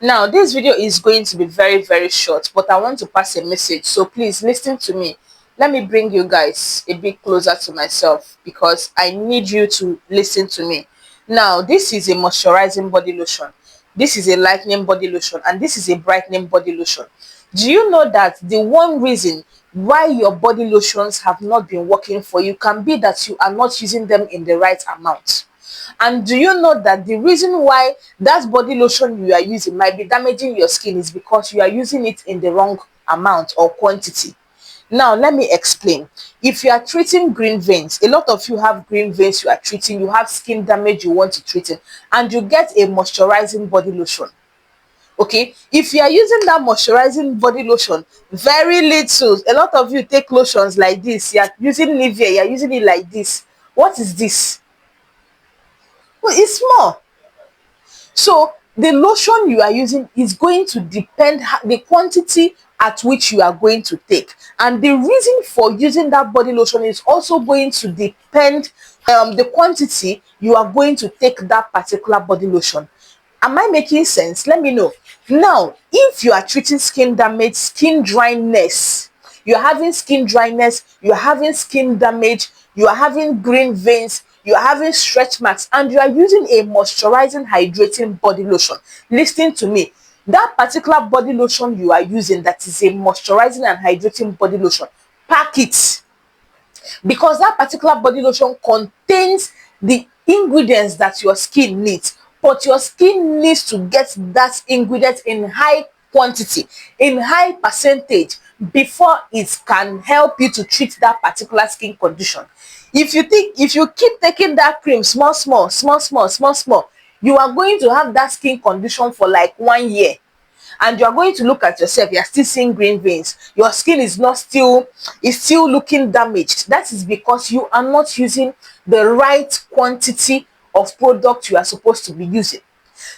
Now, this video is going to be very, very short, but I want to pass a message. So please listen to me. Let me bring you guys a bit closer to myself because I need you to listen to me. Now, this is a moisturizing body lotion. This is a lightening body lotion, and this is a brightening body lotion. Do you know that the one reason why your body lotions have not been working for you can be that you are not using them in the right amount? And do you know that the reason why that body lotion you are using might be damaging your skin is because you are using it in the wrong amount or quantity? Now, let me explain. If you are treating green veins, a lot of you have green veins you are treating, you have skin damage you want to treat it, and you get a moisturizing body lotion. Okay, if you are using that moisturizing body lotion very little, a lot of you take lotions like this, you are using Nivea, you are using it like this. What is this? Well, it's small. So the lotion you are using is going to depend the quantity at which you are going to take, and the reason for using that body lotion is also going to depend the quantity you are going to take that particular body lotion. Am I making sense? Let me know. Now, if you are treating skin damage, skin dryness, you're having skin dryness, you're having skin damage, you are having green veins, you are having stretch marks, and you are using a moisturizing hydrating body lotion, listen to me. That particular body lotion you are using that is a moisturizing and hydrating body lotion, pack it, because that particular body lotion contains the ingredients that your skin needs, but your skin needs to get that ingredient in high quantity, in high percentage, before it can help you to treat that particular skin condition. If you keep taking that cream small small small small small small, you are going to have that skin condition for like 1 year, and you are going to look at yourself, you are still seeing green veins, your skin is still looking damaged. That is because you are not using the right quantity of product you are supposed to be using.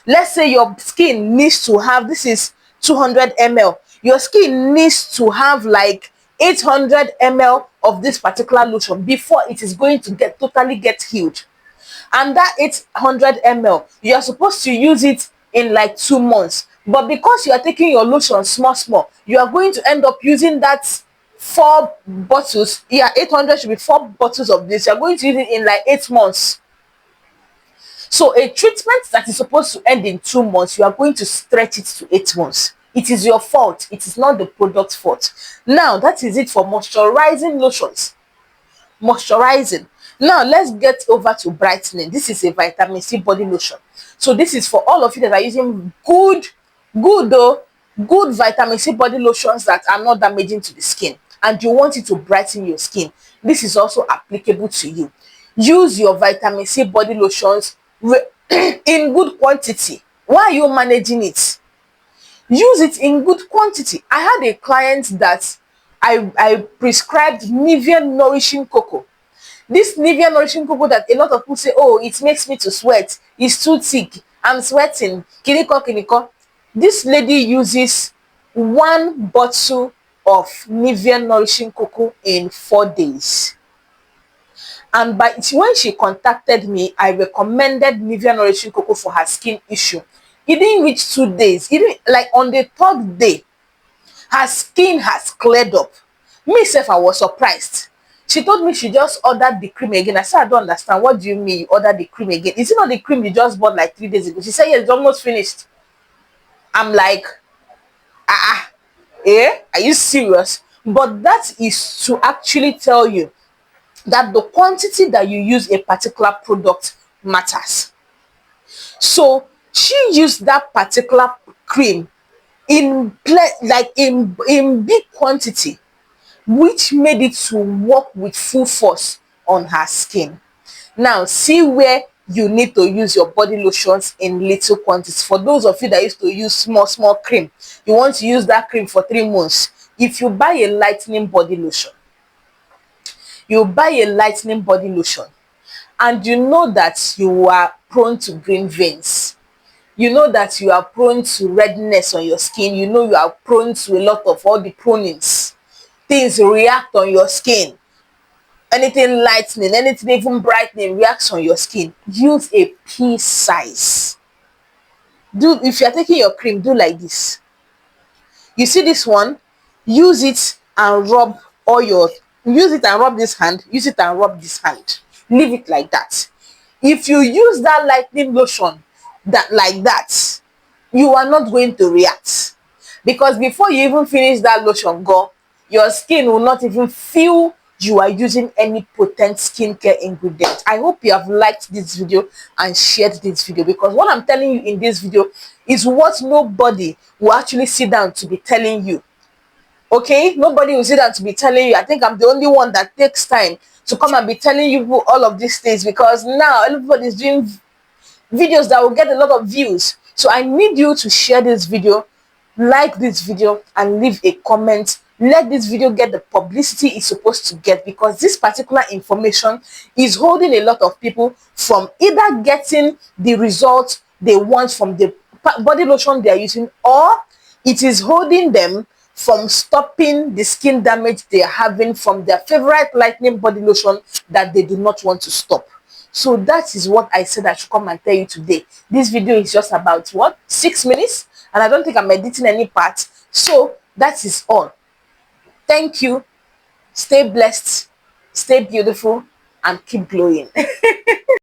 Let's say your skin needs to have, this is 200 ml, your skin needs to have like 800 ml of this particular lotion before it is going to totally get healed. And that 800 ml, you are supposed to use it in like 2 months, but because you are taking your lotion small small, you are going to end up using that 4 bottles. Yeah, 800 should be 4 bottles of this. You are going to use it in like 8 months. So a treatment that is supposed to end in 2 months, you are going to stretch it to 8 months. It is your fault, it is not the product's fault. Now, that is it for moisturizing lotions. Moisturizing. Now let's get over to brightening. This is a vitamin C body lotion. So this is for all of you that are using good vitamin C body lotions that are not damaging to the skin, and you want it to brighten your skin. This is also applicable to you. Use your vitamin C body lotions in good quantity. Why are you managing it? Use it in good quantity. I had a client that I prescribed Nivea Nourishing Cocoa. This Nivea Nourishing Cocoa that a lot of people say, oh, it makes me to sweat, it's too thick, I'm sweating, kiniko kiniko. This lady uses 1 bottle of Nivea Nourishing Cocoa in 4 days. And when she contacted me, I recommended Nivea Nourishing Cocoa for her skin issue. It didn't reach 2 days. Even like on the 3rd day, her skin has cleared up. Me sef, I was surprised. She told me she just ordered the cream again. I said, I don't understand. What do you mean you ordered the cream again? Is it not the cream you just bought like 3 days ago? She said, yes, it's almost finished. I'm like, are you serious? But that is to actually tell you that the quantity that you use a particular product matters. So she used that particular cream in big quantity, which made it to work with full force on her skin. Now, see where you need to use your body lotions in little quantities. For those of you that used to use small cream, you want to use that cream for 3 months. If you buy a lightening body lotion, and you know that you are prone to green veins, you know that you are prone to redness on your skin, you know you are prone to a lot of all the pronings, things react on your skin, anything lightening, anything even brightening reacts on your skin. Use a pea size. Do, if you're taking your cream, do like this. You see this one, use it and rub all your, use it and rub this hand, use it and rub this hand, leave it like that. If you use that lightening lotion that like that, you are not going to react, because before you even finish that lotion, go, your skin will not even feel you are using any potent skincare ingredient. I hope you have liked this video and shared this video, because what I'm telling you in this video is what nobody will actually sit down to be telling you. Okay, nobody will sit down to be telling you. I think I'm the only one that takes time to come and be telling you all of these things, because now everybody is doing videos that will get a lot of views. So I need you to share this video, like this video, and leave a comment. Let this video get the publicity it's supposed to get, because this particular information is holding a lot of people from either getting the results they want from the body lotion they are using, or it is holding them from stopping the skin damage they are having from their favorite lightening body lotion that they do not want to stop. So that is what I said I should come and tell you today. This video is just about what, 6 minutes, and I don't think I'm editing any part. So that is all. Thank you. Stay blessed, stay beautiful, and keep glowing.